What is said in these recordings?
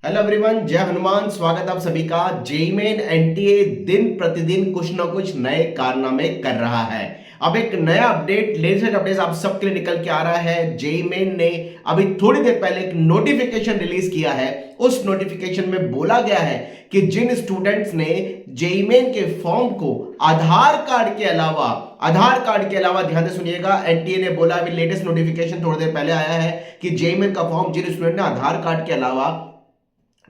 Hello everyone, जय हनुमान। स्वागत आप सभी का। जेईई मेन एनटीए दिन प्रतिदिन कुछ ना कुछ नए कारनामे कर रहा है। अब एक नया अपडेट, लेटेस्ट अपडेट आप सबके लिए निकल के आ रहा है। जेईई मेन ने अभी थोड़ी देर पहले एक नोटिफिकेशन रिलीज किया है। उस नोटिफिकेशन में बोला गया है कि जिन स्टूडेंट्स ने जेईई मेन के फॉर्म को आधार कार्ड के अलावा ध्यान से सुनिएगा, एनटीए ने बोला, अभी लेटेस्ट नोटिफिकेशन थोड़ी देर पहले आया है कि जेईई मेन का फॉर्म जिन स्टूडेंट ने आधार कार्ड के अलावा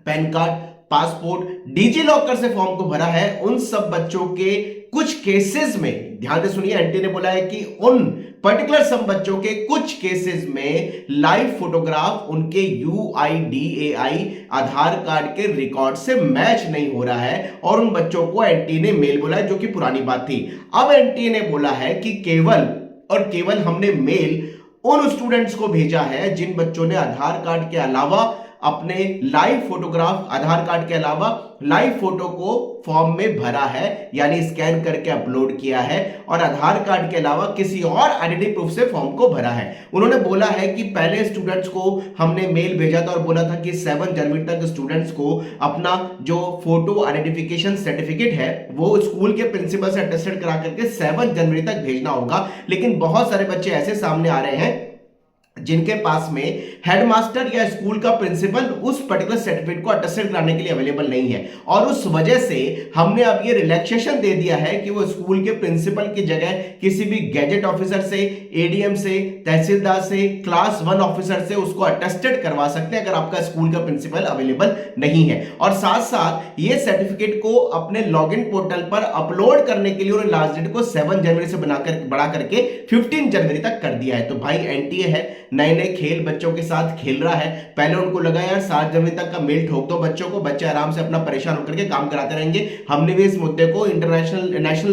pan card, passport, digi locker से फॉर्म को भरा है, उन सब बच्चों के कुछ केसेस में, ध्यान से सुनिए, एनटी ने बोला है कि उन पर्टिकुलर सब बच्चों के कुछ केसेस में लाइव फोटोग्राफ उनके यूआईडीएआई आधार कार्ड के रिकॉर्ड से मैच नहीं हो रहा है और उन बच्चों को एनटी ने मेल बोला है, जो कि पुरानी बात थी। अब एनटी ने बोला है कि केवल हमने मेल उन स्टूडेंट्स को भेजा है जिन बच्चों ने आधार कार्ड के अलावा अपने लाइव फोटोग्राफ, आधार कार्ड के अलावा लाइव फोटो को फॉर्म में भरा है, यानी स्कैन करके अपलोड किया है और आधार कार्ड के अलावा किसी और आइडेंटिटी प्रूफ से फॉर्म को भरा है। उन्होंने बोला है कि पहले स्टूडेंट्स को हमने मेल भेजा था और बोला था कि 7 जनवरी तक स्टूडेंट्स को अपना जो फोटो आइडेंटिफिकेशन सर्टिफिकेट है वो स्कूल के प्रिंसिपल से अटेस्टेड करा करके 7 जनवरी तक भेजना होगा। लेकिन बहुत सारे बच्चे ऐसे सामने आ रहे हैं जिनके पास में हेडमास्टर या स्कूल का प्रिंसिपल उस पर्टिकुलर सर्टिफिकेट को अटेस्टेड कराने के लिए अवेलेबल नहीं है और उस वजह से हमने अब ये रिलैक्सेशन दे दिया है कि वो स्कूल के प्रिंसिपल की जगह किसी भी गैजेट ऑफिसर से, एडीएम से, तहसीलदार से, क्लास 1 ऑफिसर से उसको अटेस्टेड करवा सकते हैं अगर आपका स्कूल का प्रिंसिपल अवेलेबल नहीं है। और साथ साथ ये सर्टिफिकेट को अपने लॉगिन पोर्टल पर अपलोड करने के लिए उन्होंने लास्ट डेट को 7 जनवरी से बढ़ा करके 15 जनवरी तक कर दिया है। तो भाई एनटीए है, नए नए खेल बच्चों के साथ खेल रहा है। पहले उनको लगा यार 7 जनवरी तक का मेल ठोक दो बच्चों को, बच्चे आराम से अपना परेशान होकर के काम कराते रहेंगे। हमने भी इस मुद्दे को नेशनल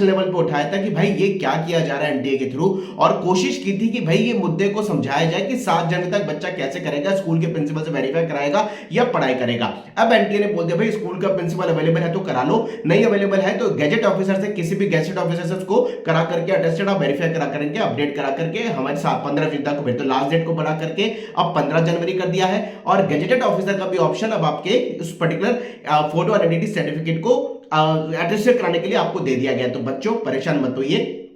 लेवल पे उठाया था कि भाई ये क्या किया जा रहा है एनटीए के थ्रू, और कोशिश की थी कि भाई ये मुद्दे को समझाया जाए कि 7 जनवरी तक बच्चा कैसे करेगा, स्कूल के प्रिंसिपल से वेरीफाई कराएगा या पढ़ाई करेगा। अब एनटीए ने बोल दिया भाई स्कूल का प्रिंसिपल अवेलेबल है तो करा लो, नहीं अवेलेबल है तो गैजेट ऑफिसर से, किसी भी गैजेट ऑफिसर से उसको करा करके अटेस्टेड आप वेरीफाई करा करेंगे, अपडेट करा करके हमारे साथ 15 जून तक, तो लास्ट डेट को बढ़ा करके अब 15 जनवरी कर दिया है। और गैजेटेड ऑफिसर का भी ऑप्शन अब आपके उस पर्टिकुलर फोटो आइडेंटिटी सर्टिफिकेट को अटेस्टेड कराने के लिए आपको दे दिया गया। तो बच्चों परेशान मत होइए,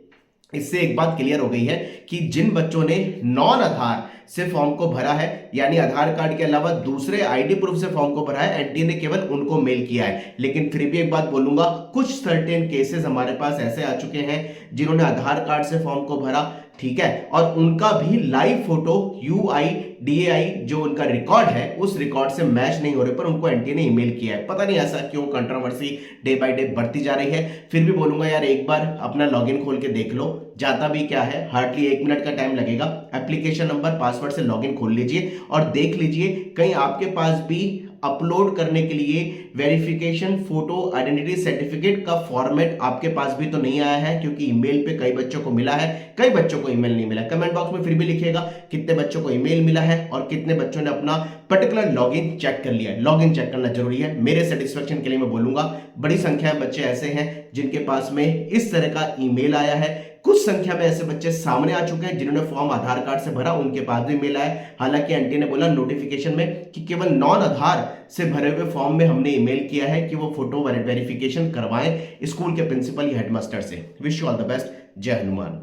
इससे एक बात क्लियर हो गई है कि जिन बच्चों ने नॉन आधार से फॉर्म को भरा है, यानी आधार कार्ड के अलावा दूसरे आईडी प्रूफ से फॉर्म को भरा है, एनटीए ने केवल उनको मेल किया है। लेकिन फिर भी एक बात बोलूंगा, कुछ सर्टेन केसेस हमारे पास ऐसे आ चुके हैं जिन्होंने आधार कार्ड से फॉर्म को भरा, ठीक है, और उनका भी लाइव फोटो यूआईडीएआई जो उनका रिकॉर्ड है उस रिकॉर्ड से मैच नहीं हो रहे पर उनको एनटीए ने ईमेल किया है। पता नहीं ऐसा क्यों कंट्रोवर्सी डे बाय डे बढ़ती जा रही है। फिर भी बोलूंगा यार एक बार अपना लॉगिन खोल के देख लो, जाता भी क्या है, हार्डली 1 मिनट का टाइम लगेगा। एप्लीकेशन नंबर, पासवर्ड से लॉगिन खोल लीजिए और देख लीजिए कहीं आपके पास भी अपलोड करने के लिए वेरिफिकेशन फोटो आइडेंटिटी सर्टिफिकेट का फॉर्मेट आपके पास भी तो नहीं आया है, क्योंकि ईमेल पे कई बच्चों को मिला है, कई बच्चों को ईमेल नहीं मिला। कमेंट बॉक्स में फिर भी लिखिएगा कितने बच्चों को ईमेल मिला है और कितने बच्चों ने अपना पर्टिकुलर लॉगिन चेक कर लिया है। लॉगिन चेक करना जरूरी है, मेरे सेटिस्फेक्शन के लिए मैं बोलूंगा। बड़ी संख्या में बच्चे ऐसे हैं जिनके पास में इस तरह का ईमेल आया है, कुछ संख्या में ऐसे बच्चे सामने आ चुके हैं जिन्होंने फॉर्म आधार कार्ड से भरा, उनके पास भी मिला है। हालांकि एनटी ने बोला नोटिफिकेशन में कि केवल नॉन आधार से भरे हुए फॉर्म में हमने ईमेल किया है कि वो फोटो वेरिफिकेशन करवाएं स्कूल के प्रिंसिपल या हेडमास्टर से। Wish you all the best. जय हनुमान।